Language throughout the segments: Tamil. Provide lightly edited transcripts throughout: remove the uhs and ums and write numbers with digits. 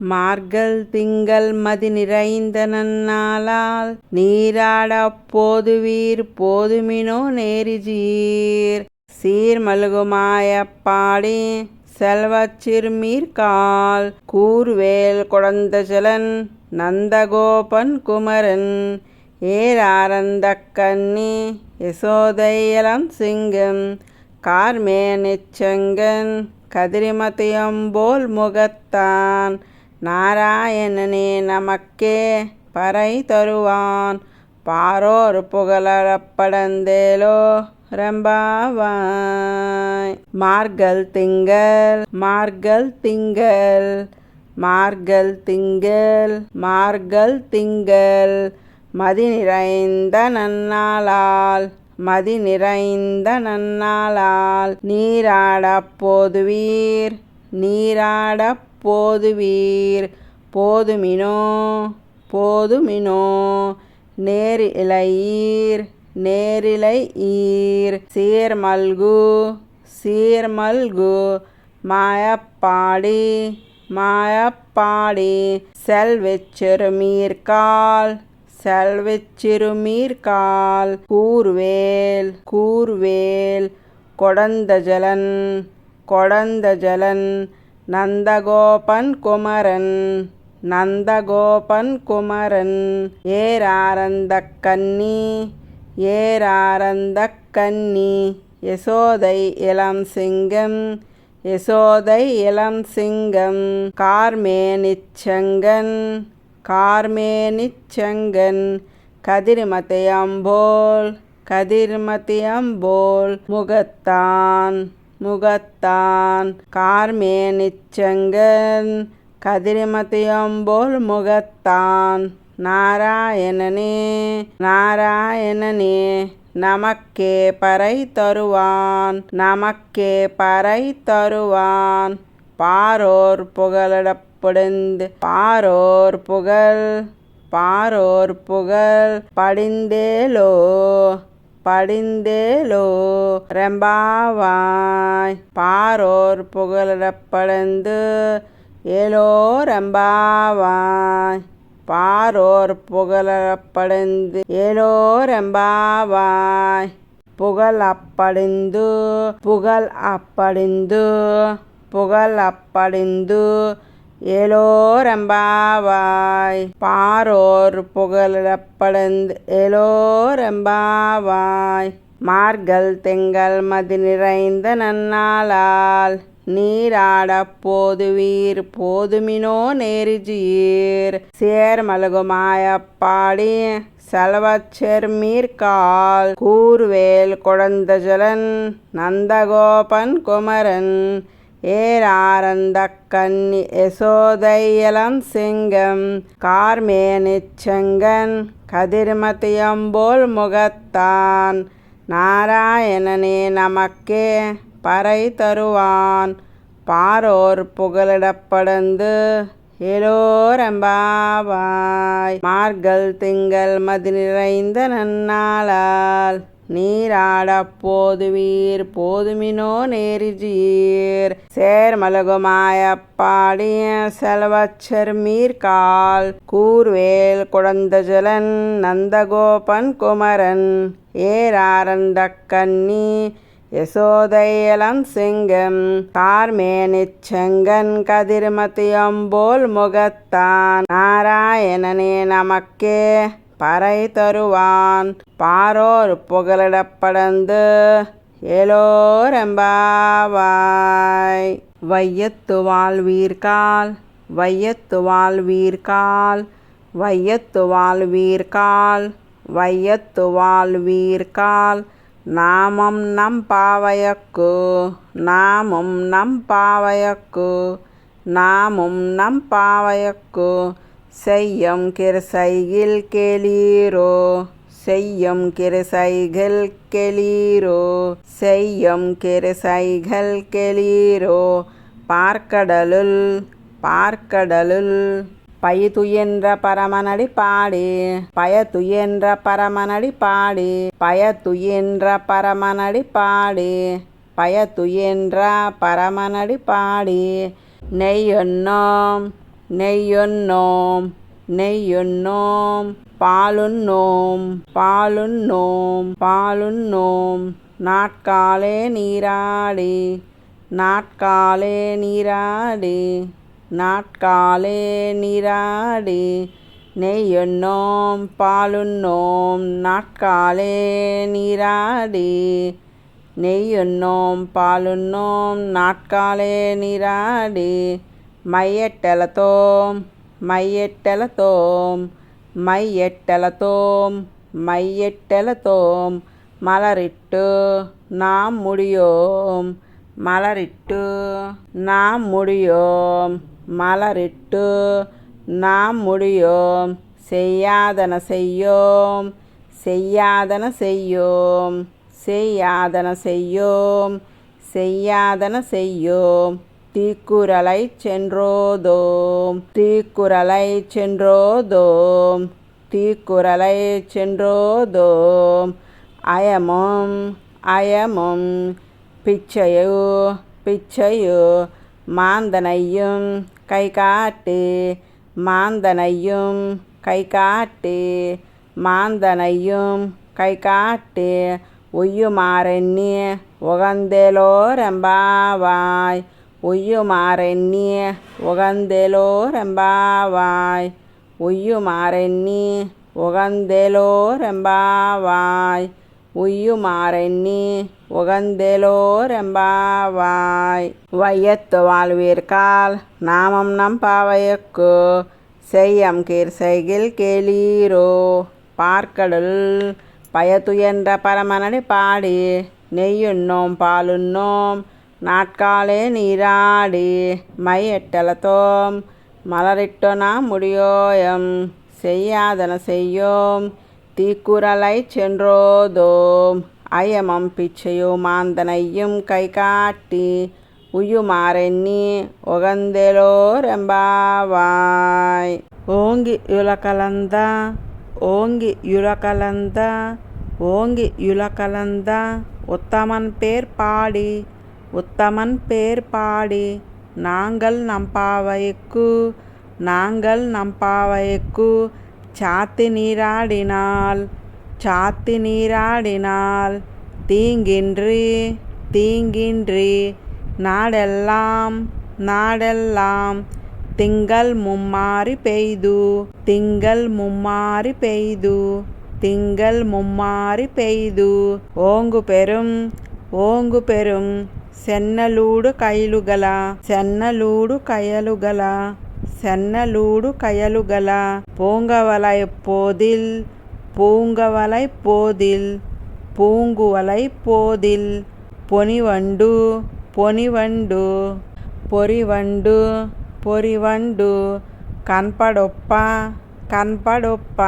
மார்கழ் திங்கள் மதி நிறைந்த நன்னாளால் நீராடப் போதுவீர் போதுமினோ நேரிஜீர் சீர்மல்குமாயப்பாடி செல்வச் சிறுமீர்கால் கூர்வேல் கொடந்தசலன் நந்தகோபன் குமரன் ஏராரந்தக்கண்ணி யசோதையலம் சிங்கம் கார்மேனிச்செங்கன் கதிரிமதியம்போல் முகத்தான் நாராயணனே நமக்கே பறை தருவான் பாரோர் புகழப்படந்தேலோ ரெம்பாவாய். மார்கழ் திங்கள் மார்கழ் திங்கள் மார்கழ் திங்கள் மார்கழ் திங்கள் மதி நிறைந்த நன்னாளால் மதி நிறைந்த நன்னாளால் நீராடப் போதுவீர் நீராடப் போதுவீர் போதுமினோ போதுமினோ நேரிழையீர் நேரிழையீர் சீர்மல்கு சீர்மல்கு மாயப்பாடி மாயப்பாடி செல்வச் சிறுமீர்கால் செல்வச் சிறுமீர்கால் கூர்வேல் கூர்வேல் கொடந்தஜலன் கொடந்தஜலன் நந்தகோபன் குமரன் நந்தகோபன் குமரன் ஏராரந்தக்கண்ணி ஏராரந்தக்கண்ணி யசோதை இளம் சிங்கம் யசோதை இளம் சிங்கம் கார்மேனிச்செங்கன் கார்மேனிச்செங்கன் கதிர்மதியம்போல் கதிர்மதியம்போல் முகத்தான் முகத்தான் கார்மேனிச்செங்கன் கதிர்மதியம்போல் முகத்தான் நாராயணனே நாராயணனே நமக்கே பறை தருவான் நமக்கே பறை தருவான் பாரோர் புகழப்படிந்து பாரோர் புகழ் படிந்தேலோ படிந்தேலோ ரெம்பாவாய். பாரோர் புகழப்படந்து ஏலோ ரெம்பாவாய் பாரோர் புகழப்படந்து ஏலோ ரெம்பாவாய் புகழ் அப்படிந்து புகழ் அப்படிந்து புகழ் அப்படிந்து ஏலோ ரெம்பாவாய் பாரோர் புகழப்படந்து ஏலோ ரெம்பாவாய். மார்கழ் திங்கள் மதி நிறைந்த நன்னாளால் நீராடப் போதுவீர் போதுமினோ நேரிஜீர் சேர்மல்குமாயப்பாடி செல்வச் சிறுமீர்கால் கூர்வேல் கொடந்தஜலன் நந்தகோபன் குமரன் ஏராரந்தக்கண்ணி யசோதை இளம் சிங்கம் கார்மேனிச்செங்கன் கதிர்மதியம்போல் முகத்தான் நாராயணனே நமக்கே பறை தருவான் பாரோர் புகழிடப்படந்து ஏலோ ரெம்பாவாய். மார்கழ் திங்கள் மதி நிறைந்த நன்னாளால் நீராடப் போதுவீர் போதுமினோ நேரிஜீர் சேர்மல்குமாயப்பாடி செல்வச் சிறுமீர்கால் கூர்வேல் கொடந்தஜலன் நந்தகோபன் குமரன் ஏராரந்தக்கண்ணி யசோதை இளம் சிங்கம் கார்மேனிச்செங்கன் கதிர்மதியம்போல் முகத்தான் நாராயணனே நமக்கே பறை தருவான் பாரோர் புகழிடப்படந்து ஏலோ ரெம்பாவாய். வையத்து வாழ்வீர்கால் வையத்து வாழ்வீர்கால் வையத்து வாழ்வீர்கால் வையத்து வாழ்வீர்கால் நாமம் நம் பாவையக்கு நாமும் நம் பாவையக்கு நாமும் நம் பாவையக்கு செய்யும் கிருசைகில் கேளீரோ செய்யும் கிருசைகள் கேளீரோ செய்யும் கிருசைகள் கேளீரோ பார்க்கடலுள் பார்க்கடலுள் பயதுயென்ற பரமனடி பாடி பயதுயென்ற பரமனடி பாடி பயதுயென்ற பரமனடி பாடி பயதுயென்ற பரமனடி பாடி நெய்யொன்னோம் நெய்யுண்ணோம் நெய்யுண்ணோம் பாலுண்ணோம் பாலுண்ணோம் பாலுண்ணோம் நாட்காலே நீராடி நாட்காலே நீராடி நாட்காலே நீராடி நெய்யுண்ணோம் பாலுண்ணோம் நாட்காலே நீராடி நெய்யுண்ணோம் பாலுண்ணோம் நாட்காலே நீராடி மையெட்டெலத்தோம் மையெட்டெலத்தோம் மையெட்டெலத்தோம் மையெட்டெலத்தோம் மலரிட்டு நாம் முடியோம் மலரிட்டு நாம் முடியோம் மலரிட்டு நாம் முடியோம் செய்யாதன செய்யோம் செய்யாதன செய்யோம் செய்யாதன செய்யோம் செய்யாதன செய்யோம் தீக்குறளை சென்றோதோம் தீக்குறளை சென்றோதோம் தீக்குறளை சென்றோதோம் அயமும் அயமும் பிச்சையோ பிச்சையோ மாந்தனையும் கை காட்டு மாந்தனையும் கை காட்டு மாந்தனையும் கை காட்டு ஒய்யுமாறெண்ணி உகந்தேலோரெம்பாவாய் ஒய்யுமாறெண்ணி உகந்தேலோரெம்பாவாய் ஒய்யுமாறெண்ணி உகந்தேலோரெம்பாவாய் ஒய்யுமாறெண்ணி உகந்தேலோரெம்பாவாய் வையத்து வாழ்வீர்கால் நாமம் நம் பாவையக்கு செய்யம் கீர் செய்கில் கேளீரோ பார்க்கடல் பயத்துயன்ற பரமனடி பாடி நெய்யுண்ணோம் பாலுண்ணோம் நாட்காலே நீராடி மையெட்டெலத்தோம் மலரிட்டோ நாம் முடியோயம் செய்யாதன செய்யோம் தீக்குறளை சென்றோதோம் அயமம் பிச்சையோ மாந்தனையும் கை காட்டி உய்யுமாறெண்ணி உகந்தேலோரெம்பாவாய் ஓங்கி யுலகலந்தா ஓங்கி யுலகலந்தா ஓங்கி யுலகலந்தா உத்தமன் பேர் பாடி உத்தமன் பேர் பாடி நாங்கள் நம் பாவைக்கு நாங்கள் நம் பாவைக்கு சாத்தி நீராடினால் சாத்தி நீராடினால் தீங்கின்றி தீங்கின்றி நாடெல்லாம் நாடெல்லாம் திங்கள் மும்மாரி பெய்து திங்கள் மும்மாரி பெய்து திங்கள் மும்மாரி பெய்து ஓங்கு பெரும் சென்னலூடு கயலுగల சென்னலூடு கயலுగల சென்னலூடு கயலுగల பூங்கவலை போதில் பூங்கவலை போதில் பூங்குவலை போதில் பொனிவண்டு பொனிவண்டு பொறிவண்டு பொறிவண்டு கண்படொப்ப கண்படொப்ப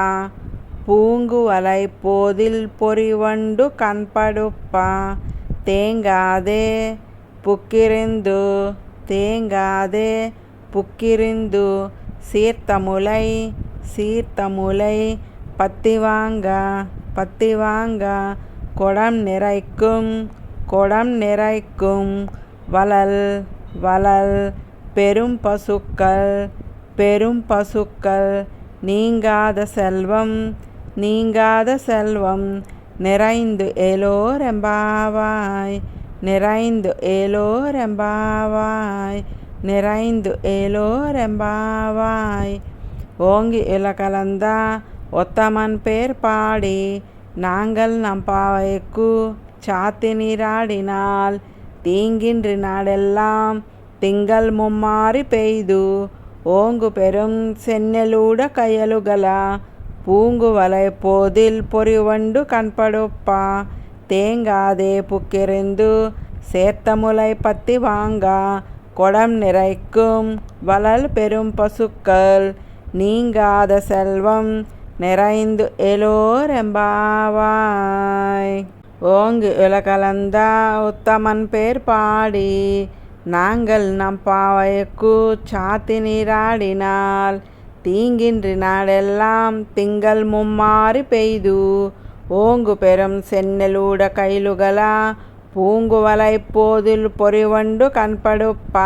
பூங்குவலை போதில் பொறிவண்டு கண்படொப்ப தேங்காதே புக்கிரிந்து தேங்காதே புக்கிரிந்து சீர்த்தமுலை சீர்த்தமுலை பத்திவாங்க பத்திவாங்க கொடம் நிறைக்கும் வளல் வளல் பெரும் பசுக்கள் நீங்காத செல்வம் நிறைந்து ஏலோரெம்பாவாய் நிறைந்து ஏலோரெம்பாவாய் நிறைந்து ஏலோரெம்பாவாய் ஓங்கி இலகலந்தா ஒத்தமன் பேர் பாடி நாங்கள் நம் பாவைக்கு சாத்தி நீராடினால் தீங்கின்றி நாடெல்லாம் திங்கள் மும்மாரி பெய்து ஓங்கு பெரும் சென்னலூட கயலுగల பூங்குவலை போதில் பொறிவண்டு கண்படுப்ப தேங்காதே புக்கிரிந்து சேர்த்தமுலை பத்தி வாங்க கொடம் நிறைக்கும் வளல் பெரும் பசுக்கள் நீங்காத செல்வம் நிறைந்து எலோரெம்பாவாய் ஓங்கு இலகலந்தா உத்தமன் பேர் பாடி நாங்கள் நம் பாவைக்கு சாத்தி நீராடினால் தீங்கின்றி நாடெல்லாம் திங்கள் மும்மாரி பெய்து ஓங்கு பெரும் சென்னலூட கயலுగల பூங்குவலை போதில் பொறிவண்டு கண்படுப்ப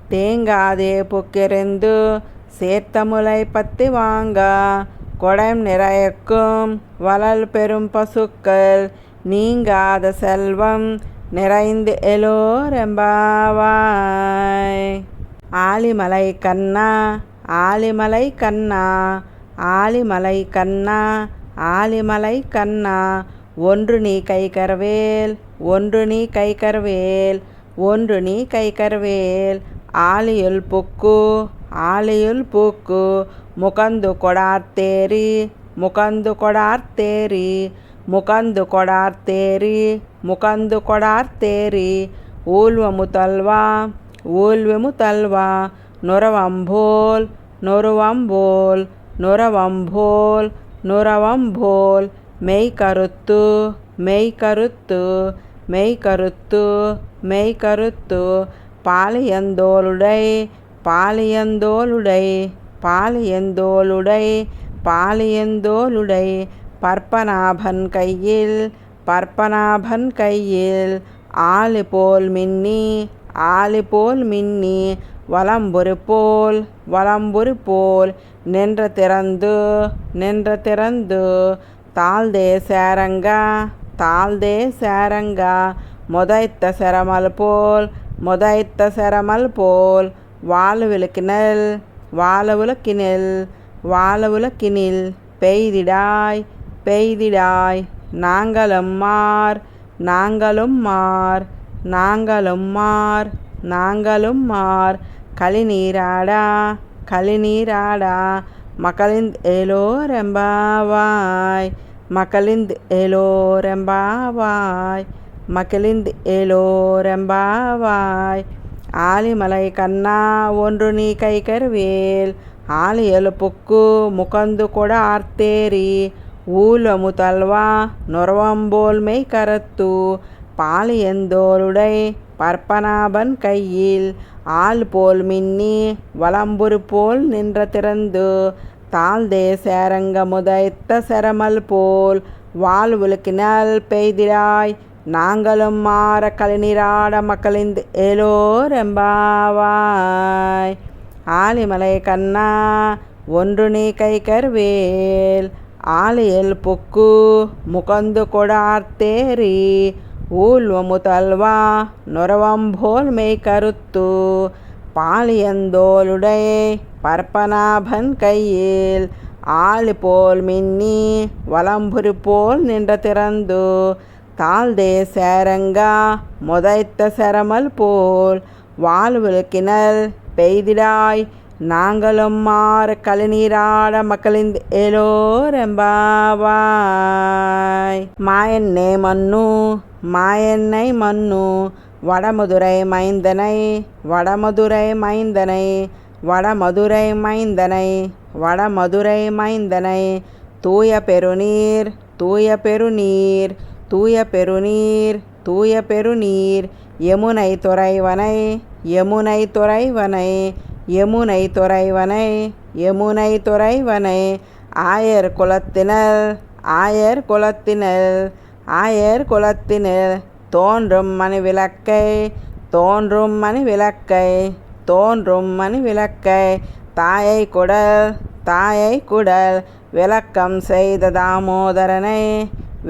தேங்காதே புக்கிரிந்து சேர்த்த முலை பத்தி வாங்க கொடம் நிறையக்கும் வளல் பெரும் பசுக்கள் நீங்காத செல்வம் நிறைந்து எல்லோரெம்பாவாய். ஆலிமலை கண்ணா ஆலிமலை கண்ணா ஆலிமலை கண்ணா ஆலிமலை கண்ணா ஒன்று நீ கைகரவேல் ஒன்று நீ கைகரவேல் ஒன்று நீ கைகரவேல் ஆலியுள் புக்கு ஆலியுள் பூக்கு முகந்து கொடார்த்தேரி முகந்து கொடார்த்தேரி முகந்து கொடார்த்தேரி முகந்து கொடார்த்தேரி ஊழ்வము తల్వా ஊழ்வము తల్వా நுரவம்போல் நுரவம்போல் நுரவம்போல் நுரவம்போல் மெய் கருத்து மெய் கருத்து மெய் கருத்து மெய் கருத்து பாலியந்தோளுடை பாலியந்தோளுடை பாலியந்தோளுடை பாலியந்தோளுடை பற்பநாபன் கையில் பற்பநாபன் கையில் ஆலி போல் மின்னி ஆலி போல் மின்னி வலம்புரி போல் வலம்புரி போல் நின்ற திறந்து நின்ற திறந்து தாழ்தே சேரங்கா தாழ்தே சேரங்கா முதைத்த செரமல் போல் முதைத்த செரமல் போல் வாழுவிளக்கினல் வாழவுலக்கினில் வாழவுலக்கினில் பெய்திடாய் பெய்திடாய் நாங்களும் மார் நாங்களும் மார் நாங்களும் மார் நாங்களும் மார் களிநீராடா களிநீராடா மக்களிந்த் ஏலோரெம்பாவாய் மக்களிந்த் ஏலோரெம்பாவாய் மக்களிந்த் ஏலோரெம்பாவாய். ஆலிமலை கண்ணா ஒன்று நீ கைகரவேல் ஆலியல் புக்கு முகந்து கொடார்த்தேரி ஊழ்வము తల్వా நுரவம்போல் மெய் கரத்து பாலியந்தோளுடை பற்பநாபன் கையில் ஆள் போல் மின்னி வலம்புரி போல் நின்ற திறந்து தாழ்தே சேரங்க முதைத்த செரமல் போல் வாழ்வுலக்கினல் பெய்திடாய் நாங்களும் மாற களிநீராட மக்களிந்த் ஏலோரெம்பாவாய். ஆலிமலை கண்ணா ஒன்று நீ கைகரவேல் ஆலியல் புக்கு முகந்து கொடார்த்தேரி ஊழ்வము తల్వా நுரவம்போல் மெய் கருத்து பாலியந்தோளுடை பற்பநாபன் கையில் ஆலி போல் மின்னி வலம்புரி போல் நின்ற திறந்து தாழ்தே சேரங்கா முதைத்த செரமல் போல் வாழ்வுலக்கினல் பெய்திடாய் நாங்களும் மாற களிநீராட மக்களிந்த் ஏலோரெம்பாவாய். மாயன்னே மன்னு மாயன்னை மன்னு வடமதுரை மைந்தனை வடமதுரை மைந்தனை வடமதுரை மைந்தனை வடமதுரை மைந்தனை தூய பெருநீர் தூய பெருநீர் தூய பெருநீர் தூய பெருநீர் யமுனை துறைவனை யமுனை துறைவனை யமுனை துறைவனை யமுனை துறைவனை ஆயர் குலத்தினர் ஆயர் குலத்தினர் ஆயர் குலத்தினர் தோன்றும் மணி விளக்கை தோன்றும் மணி விளக்கை தோன்றும் மணி விளக்கை தாயை குடல் தாயை குடல் விளக்கம் செய்த தாமோதரனை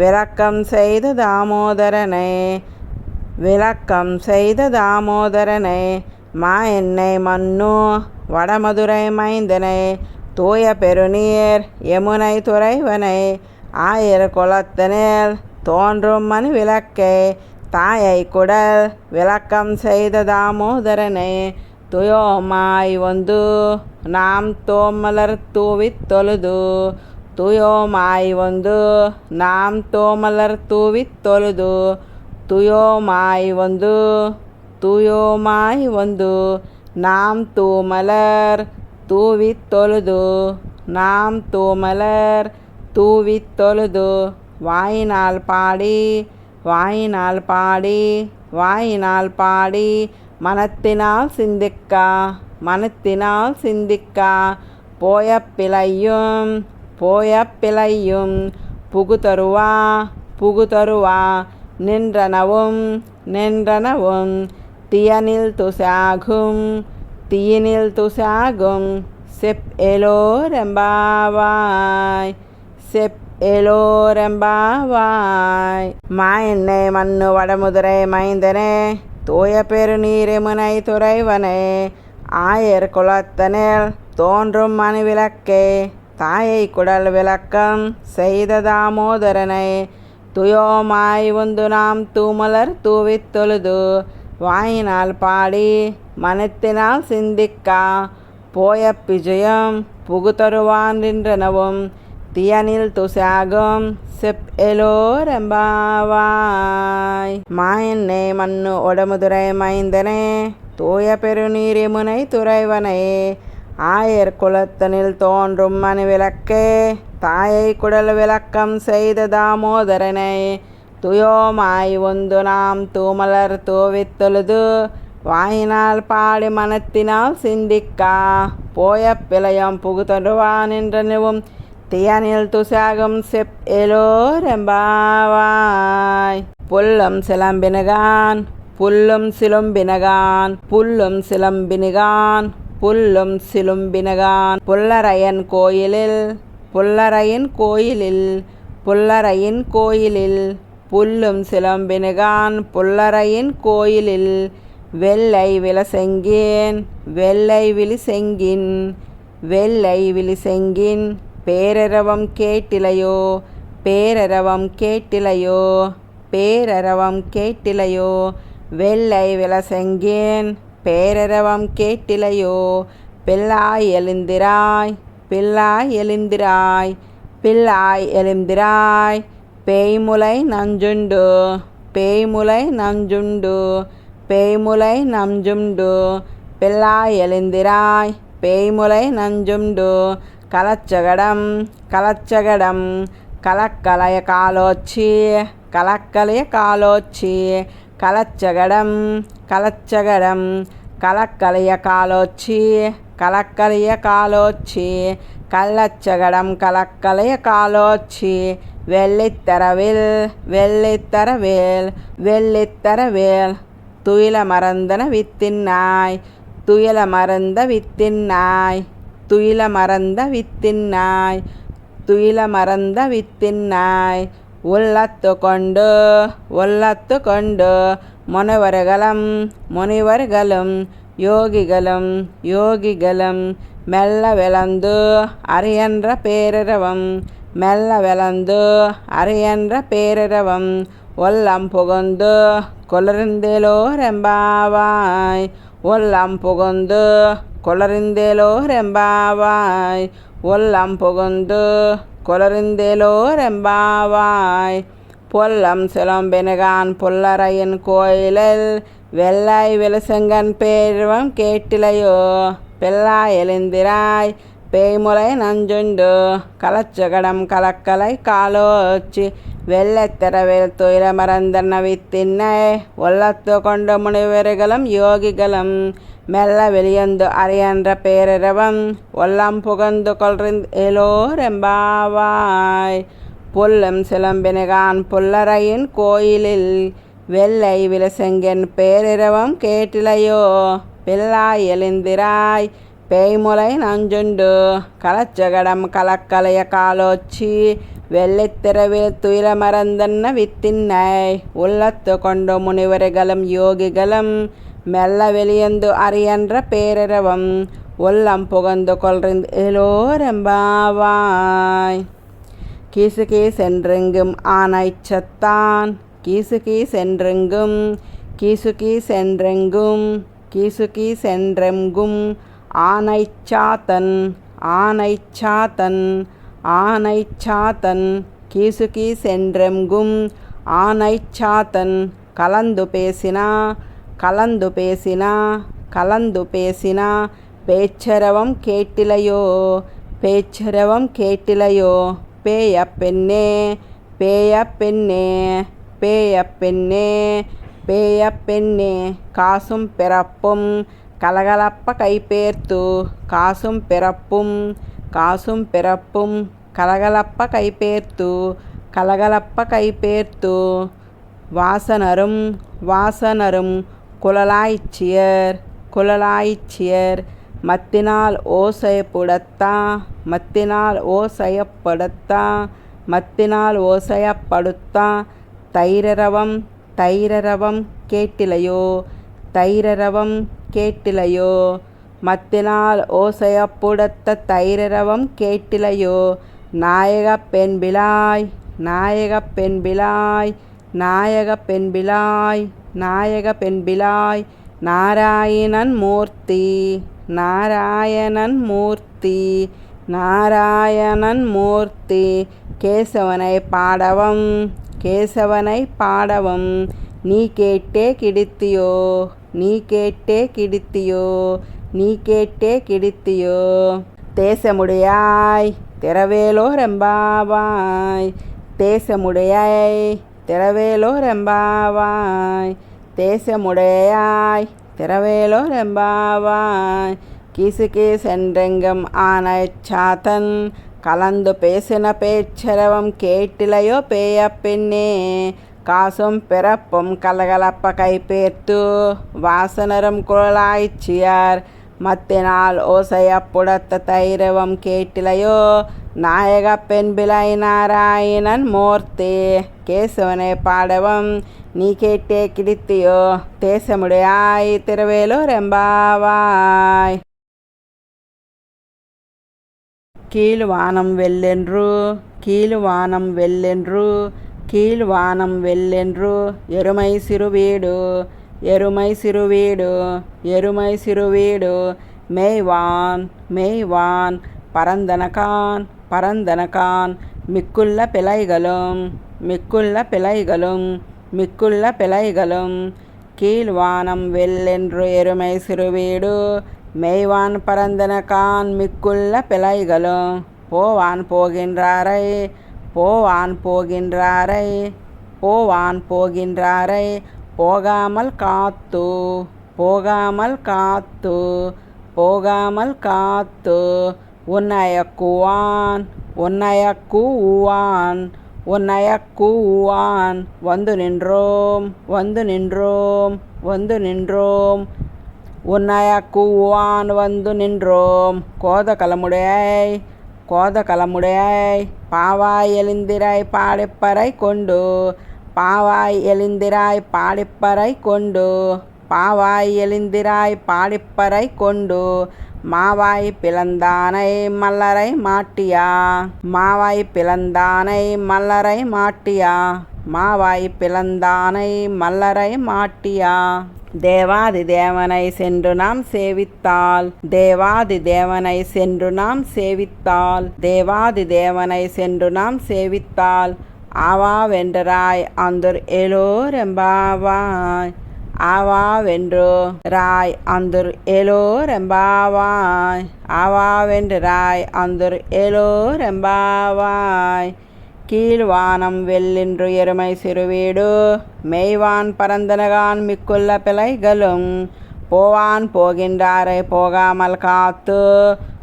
விளக்கம் செய்த தாமோதரனை விளக்கம் செய்த தாமோதரனை மாயன்னை மன்னு வடமதுரை மைந்தனை தூய பெருநீர் யமுனை துறைவனை ஆயர் குலத்தினில் தோன்றும் மணி விளக்கை தாயை குடல் விளக்கம் செய்த தாமோதரனை துயோமாய் வந்து நாம் தோமலர் தூவித் தொழுது துயோமாய் வந்து நாம் தோமலர் தூவித் தொழுது துயோமாய் வந்து துயோமாய் வந்து நாம் தூமலர் தூவித் தொழுது நாம் தூமலர் தூவித் தொழுது வாயினால் பாடி வாயினால் பாடி வாயினால் பாடி மனத்தினால் சிந்திக்கா மனத்தினால் சிந்திக்கா போய பிழையும் போய பிழையும் புகுதருவா புகுதருவா நின்றனவும் நின்றனவும் தீயனில் துசாகும் தீயினில் துசாகும் செப்பேலோரெம்பாவாய் செப்பேலோரெம்பாவாய். மாயென்னை மன்னு வடமுதுரை மைந்தனே தூய பெருநீரிமுனை துறைவனே ஆயர் குலத்தனில் தோன்றும் மணிவிளக்கே தாயை குடல் விளக்கம் செய்த தாமோதரனை துயோமாய் உந்து நாம் தூமலர் தூவித் தொழுது வாயினால் பாடி மனத்தினால் சிந்திக்கா போய பிஜயம் புகுதருவான் நின்றனவும் தியனில் துசாகும் செப்பேலோரெம்பாவாய். மாயென்னை மன்னு ஒடமுதுரை மைந்தனே தூய பெருநீரிமுனை துறைவனே ஆயர் குலத்தனில் தோன்றும் மணிவிளக்கே தாயை குடல் விளக்கம் செய்த தாமோதரனை துயோமாய் உந்து நாம் தூமலர் தூவித் தொழுது வாயினால் பாடி மனத்தினால் சிந்திக்கா போய பிழையம் புகுதருவான் நின்றனவும் தியனில் துசாகும் செப்பேலோரெம்பாவாய். புல்லும் சிலம்பினகான் புல்லும் சிலும்பினகான் புல்லும் சிலம்பினகான் புல்லும் சிலும்பினகான் புல்லரையன் கோயிலில் புல்லரையின் கோயிலில் புல்லரையின் கோயிலில் புல்லும் சிலம்பினகான் புல்லரையின் கோயிலில் வெள்ளை விலசெங்கின் வெள்ளை விழிசெங்கின் வெள்ளை விழிசெங்கின் பேரரவம் கேட்டிலையோ பேரரவம் கேட்டிலையோ பேரரவம் கேட்டிலையோ வெள்ளை விலசெங்கின் பேரரவம் கேட்டிலையோ பிள்ளாய் எழுந்திராய் பிள்ளாய் எழுந்திராய் பிள்ளாய் எழுந்திராய் பேய்முலை நஞ்சுண்டு பேய்முலை நஞ்சுண்டு பேய்முலை நஞ்சுண்டு பிள்ளாய் எழுந்திராய் பேய்முலை நஞ்சுண்டு கலச்சகடம் கலச்சகடம் கலக்கலய காலோச்சி கலக்கலய காலோச்சி கலச்சகடம் கலச்சகடம் கலக்கலய காலோச்சி கலக்கலய காலோச்சி கள்ளச்சகடம் கலக்கலய காலோச்சி வெள்ளித்தரவில் வெள்ளித்தரவேல் வெள்ளித்தரவேல் துயில மறந்தன வித்தின்னாய் துயில மறந்த வித்தின்னாய் துயில மறந்த வித்தின்னாய் துயில மறந்த வித்தின்னாய் உள்ளத்து கொண்டு உள்ளத்து கொண்டு முனிவர்களும் முனிவர்களும் யோகிகளும் யோகிகளும் மெல்ல விளந்து அரியன்ற பேரரவம் மெல்ல விளந்து அரியன்ற பேரரவம் ஒல்லம் புகுந்து கொளறிந்தேலோரெம்பாவாய் ஒல்லம் புகுந்து கொளறிந்தேலோரெம்பாவாய் ஒல்லம் புகுந்து கொளறிந்தேலோரெம்பாவாய். பொல்லம் சிலம்பினகான் புல்லரையின் கோயிலில் வெள்ளாய் விலசங்கன் பேர்வம் கேட்டிலையோ பிள்ளாய் எழுந்திராய் பேய்முலை நஞ்சுண்டு கலச்சகடம் கலக்கலை காலோச்சி வெள்ளைத்திரவில் துயில மறந்தன வித்தின்னை உள்ளத்து கொண்ட முனிவர்களும் யோகிகளும் மெல்ல வெளியந்து அரியன்ற பேரரவம் ஒல்லம் புகந்து கொள்றிந்தேலோரெம்பாவாய். புல்லும் சிலம்பினகான் புல்லரையின் கோயிலில் வெள்ளை விலசெங்கன் பேரிரவம் கேட்டிலையோ பிள்ளாய் எழுந்திராய் பேய்முலை நஞ்சுண்டு கலச்சகடம் கலக்கலைய காலோச்சி வெள்ளித்திரவில் துயில மறந்தன்ன வித்தின்னை உள்ளத்து கொண்டு முனிவர்களும் யோகிகளும் மெல்ல வெளியந்து அரியன்ற பேரரவம் உள்ளம் புகந்து கொள்றிந்தேலோரெம்பாவாய். கீசுகீ சென்றெங்கும் ஆனைச்சத்தான் கீசுகீ சென்றெங்கும் கீசுகீ சென்றெங்கும் கீசுகீ சென்றெங்கும் ஆனைச்சாத்தன் ஆனைச்சாத்தன் ஆனைச்சாத்தன் கீசுகீ சென்றெங்கும் ஆனைச்சாத்தன் கலந்து பேசினா கலந்து பேசினா கலந்து பேசினா பேச்சரவம் கேட்டிலையோ பேச்சரவம் கேட்டிலையோ பேய பெண்ணே பேய பெண்ணே பேய பெண்ணே பேய பெண்ணே காசும் பிறப்பும் கலகலப்ப கைப்பேர்த்து காசும் பிறப்பும் காசும் பிறப்பும் கலகலப்ப கைப்பேர்த்து கலகலப்ப கைப்பேர்த்து வாசனரும் வாசனரும் குழலாய்ச்சியர் குழலாய்ச்சியர் மத்தினால் ஓசைப்படுத்தா மத்தினால் ஓசையப்படுத்தா மத்தினால் ஓசையப்படுத்தா தைரரவம் தைரரவம் கேட்டிலையோ தைரரவம் கேட்டிலையோ மத்தினால் ஓசையப்படுத்த தைரரவம் கேட்டிலையோ நாயகப் பெண்பிளாய் நாயகப் பெண்பிளாய் நாயகப் பெண்பிளாய் நாயக பெண்பிளாய் நாராயணன் மூர்த்தி நாராயணன் மூர்த்தி நாராயணன் மூர்த்தி கேசவனை பாடவம் கேசவனை பாடவம் நீ கேட்டே கிடித்தியோ நீ கேட்டே கிடித்தியோ நீ கேட்டே கிடித்தியோ தேசமுடையாய் திரவேலோரெம்பாவாய் தேசமுடையாய் திரவேலோரெம்பாவாய் தேசமுடையாய் திரவேலோரெம்பாவாய் கீசுகீசென்றெங்கும் ஆனைச்சாத்தன் கலந்து பேசின பேச்சரவம் கேட்டிலையோ பேய பெண்ணே காசும் பிறப்பும் கலகலப்ப கைப்பேர்த்து வாசனரும் குழலாய்ச்சியார் மத்தினால் ஓசையப்புடத்த தைரவம் கேட்டிலையோ நாயக பெண்பிளை நாராயணன் மூர்த்தி கேசவனை பாடவம் நீ கேட்டே கிடித்தியோ தேசமுடையாய் திரவேலோரெம்பாவாய் கீழ்வானம் வெள்ளென்று கீழ்வானம் வெள்ளென்று கீழ்வானம் வெள்ளென்று எருமை சிறுவீடு எருமை சிறுவீடு எருமை சிறுவீடு மேய்வான் மேய்வான் பரந்தனகான் பரந்தனகான் மிக்குள்ள பிழைகளும் மிக்குள்ள பிழைகளும் மிக்குள்ள பிழைகளும் கீழ்வானம் வெள்ளென்று எருமை சிறுவீடு மேய்வான் பரந்தனகான் மிக்குள்ள பிழைகளும் போவான் போகின்றாரை போவான் போகின்றாரை போவான் போகின்றாரை போகாமல் காத்து போகாமல் காத்து போகாமல் காத்து உன்னையக்குவான் உன்னையக்குவான் உன்னையக்குவான் வந்து நின்றோம் வந்து நின்றோம் வந்து நின்றோம் உன்னையக்குவான் வந்து நின்றோம் கோதகலமுடையை கோதகலமுடையை பாவாய் எழுந்திராய் பாடிப்பறை கொண்டு பாவாய் எழுந்திராய் பாடிப்பறை கொண்டு பாவாய் எழுந்திராய் பாடிப்பறை கொண்டு மாவாய் பிளந்தானை மல்லரை மாட்டியா மாவாய் பிளந்தானை மல்லரை மாட்டியா மாவாய் பிளந்தானை மல்லரை மாட்டியா தேவாதி தேவனை சென்று நாம் சேவித்தால் தேவாதி தேவனை சென்று நாம் சேவித்தால் தேவாதி தேவனை சென்று நாம் சேவித்தால் ஆவாவென்றராய் அந்தர் எலோரெம்பாவாய் ஆவாவென்று ராய் அந்தர் எலோரெம்பாவாய் ஆவாவென்று ராய் அந்தர் எலோரெம்பாவாய் கீழ்வானம் வெள்ளென்று எருமை சிறுவீடு மெய்வான் பரந்தனகான் மிக்குள்ள பிழைகளும் போவான் போகின்றாரை போகாமல் காத்து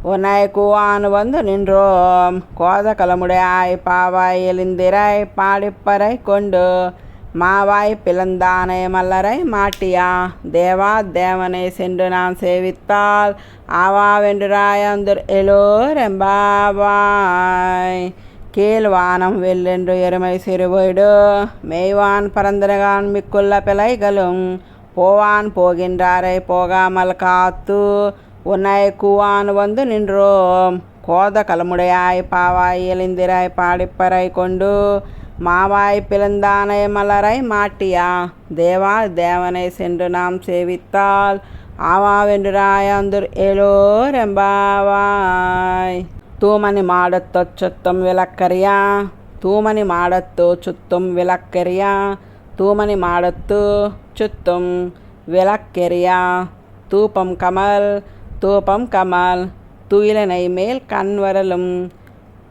உன்னை கூவான் வந்து நின்றோம் கோதகலமுடையாய் பாவாய் எழுந்திராய் பாடிப்பறை கொண்டு மாவாய் பிளந்தானை மல்லரை மாட்டியா தேவா தேவனை சென்று நான் சேவித்தால் ஆவாவென்றாய் அந்தர் எலோரெம்பாவாய் கீழ்வானம் வெள்ளென்று எருமை சிறுவீடு மேய்வான் பரந்தனகான் மிக்குள்ள பிழைகளும் போவான் போகின்றாரை போகாமல் காத்து உன்னை கூவான் வந்து நின்றோம் கோதகலமுடையாய் பாவாய் எழுந்திராய் பாடிப்பறை கொண்டு மாவாய் பிளந்தானை மலரை மாட்டியா தேவா தேவனை சென்று நாம் சேவித்தால் ஆவாவென்றாய் அந்தர் எலோரெம்பாவாய் தூமணி மாடத்தோ சுத்தம் விளக்கறியா தூமணி மாடத்தோ சுத்தம் விளக்கறியா தூமணி மாடத்து சுத்தம் விளக்கெரியா தூபம் கமல் தூபம் கமல் துயிலனை மேல் கண் வரலும்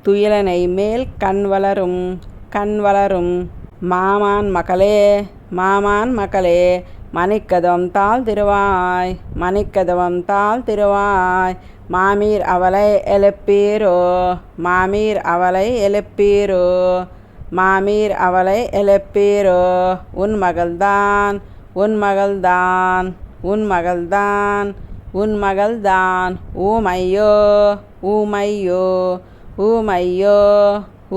துயிலனை மேல் கண் வளரும் கண் வளரும் மாமான் மகளே மாமான் மகளே மணிக்கதவம் தாழ் திருவாய் மணிக்கதவம் தாழ் திருவாய் மாமீர் அவளை எழுப்பீரோ மாமீர் அவளை எழுப்பீரோ மாமீர் அவளை எழுப்பீரோ உன் மகள்தான் உன் மகள்தான் உன் மகள்தான் உன் மகள்தான் ஊமையோ ஊமையோ ஊமையோ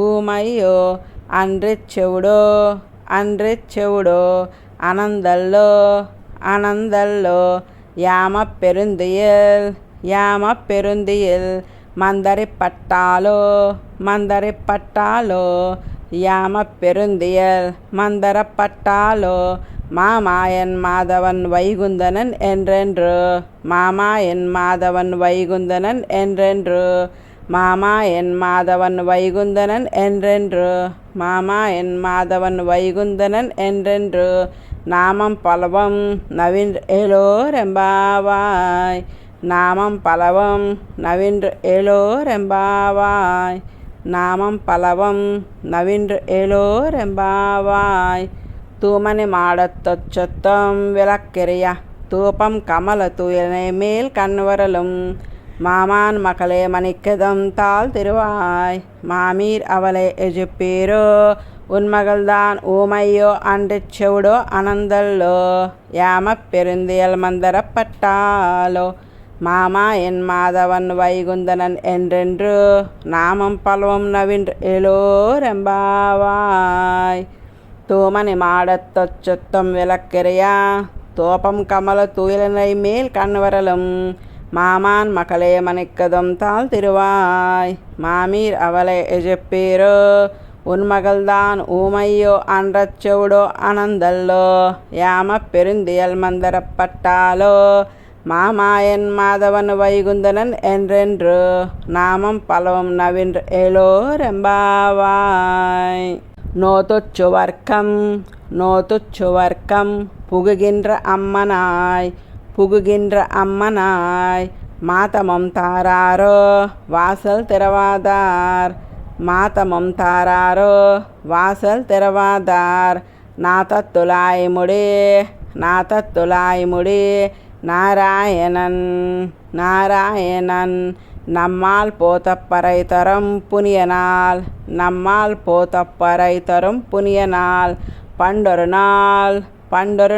ஊமையோ அன்றிச் செவிடோ அன்றிச் செவிடோ அனந்தல்லோ அனந்தல்லோ யாமப் பெருந்தியில் யாமப் பெருந்தியில் மந்தரிப்பட்டாலோ மந்தரிப்பட்டாலோ யாமப் பெருந்தியல் மந்தரப்பட்டாலோ மாமாயன் மாதவன் வைகுந்தனன் என்றென்று மாமாயன் மாதவன் வைகுந்தனன் என்றென்று மாமாயன் மாதவன் வைகுந்தனன் என்றென்று மாமாயன் மாதவன் வைகுந்தனன் என்றென்று நாமம் பலவம் நவீன் ஏலோரெம்பாவாய் நாமம் பலவம் நவீன்று ஏலோரெம்பாவாய் நாமம் பலவம் நவீன்று ஏலோரெம்பாவாய் தூமணி மாடத்தொச்சொத்தம் விளக்கெரிய தூபம் கமல தூயனை மேல் கண்வரலும் மாமான் மகளே மணிக்கதம் தாழ் திருவாய் மாமீர் அவளை எஜுப்பீரோ உன் மகள்தான் ஊமையோ அன்றிச் செவிடோ அனந்தல்லோ யாமப் பெருந்தியல் மந்தரப்பட்டாலோ மாமா என் மாதவன் வைகுந்தனன் என்றென்று நாமம் பலவும் நவீன்று ஏலோரெம்பாவாய் தூமணி மாடத்தொச்சொத்தம் விளக்கெரியா தோப்பம் கமல தூயலனை மேல் கண்வரலும் மாமான் மகளே மணிக்கதம் தாழ் திருவாய் மாமீர் அவளை எஜுப்பீரோ உன் மகள்தான் ஊமையோ அன்றச் செவிடோ அனந்தல்லோ யாமப் பெருந்தியல் மந்தரப்பட்டாலோ மாமாயன் மாதவன் வைகுந்தனன் என்றென்று நாமம் பலவும் நவீன்று ஏலோரெம்பாவாய் நோதுச்சுவர்க்கம் நோதுச்சுவர்க்கம் புகுகின்ற அம்மனாய் புகுகின்ற அம்மனாய் மாதமம் தாராரோ வாசல் திறவாதார் மாதமம் தாராரோ வாசல் திறவாதார் நாதத்துலாய் முடி நாதத்துலாய் முடி நாராயணன் நாராயணன் நம்மால் போதப்பறை தரும் புனியனால் நம்மால் போதப்பறை தரும் புனியனால் பண்டொரு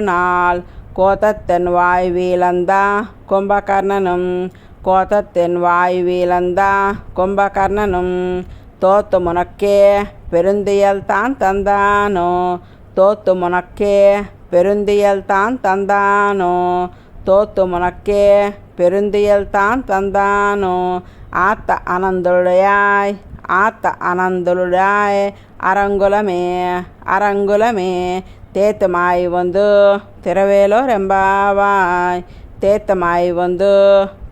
நாள் கோதத்தென் வாய் வீலந்தா கும்பகர்ணனும் கோதத்தென் வாய் வீலந்தா கும்பகர்ணனும் தோத்து முனக்கே பெருந்தியல் தான் தந்தானோ தோத்து முனக்கே பெருந்தியல் தான் தந்தானோ தோத்து முனக்கே பெருந்தியல் தான் தந்தானோ ஆத்த அனந்தலுடையாய் அரங்குலமே அரங்குலமே தேத்துமாய் வந்து திரவேலோரெம்பாவாய் தேத்தமாய் வந்து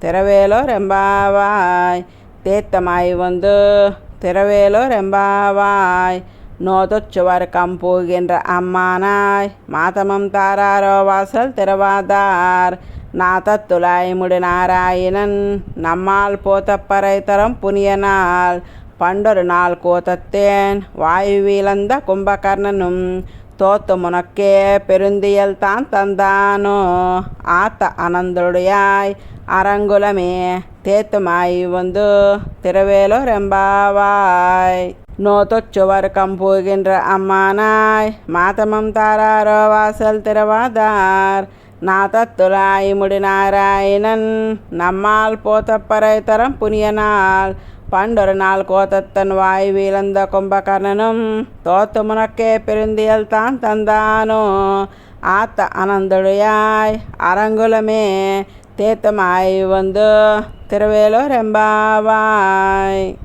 திரவேலோரெம்பாவாய் தேத்தமாய் வந்து திரவேலோரெம்பாவாய் நோதுச்சுவர்க்கம் போகின்ற அம்மானாய் மாதமம் தாராரோ வாசல் திறவாதார் நாதத்துலாய் முடி நாராயணன் நம்மால் போதப்பறை தரம் புனியனால் பண்டொரு நாள் கோதத்தேன் வாயு வீலந்த கும்பகர்ணனும் தோத்து முனக்கே பெருந்தியல் தான் தந்தானோ ஆத்த அனந்தலுடையாய் அரங்குலமே தேத்துமாய் வந்து திரவேலோரெம்பாவாய் நோதுச்சுவர்க்கம் போகின்ற அம்மானாய் மாதமம் தாராரோ வாசல் திறவாதார் நாதத்துலாய் முடி நாராயணன் நம்மால் போதப்பறை தரம் புனியனால் பண்டொரு நாள் கோதத்தன் வாய் வீலந்த கும்பகர்ணனும் தோத்து முனக்கே பெருந்தியல் தான் தந்தானோ ஆத்த அனந்தலுடையாய் அரங்குலமே தேத்தமாய் வந்து திரவேலோரெம்பாவாய்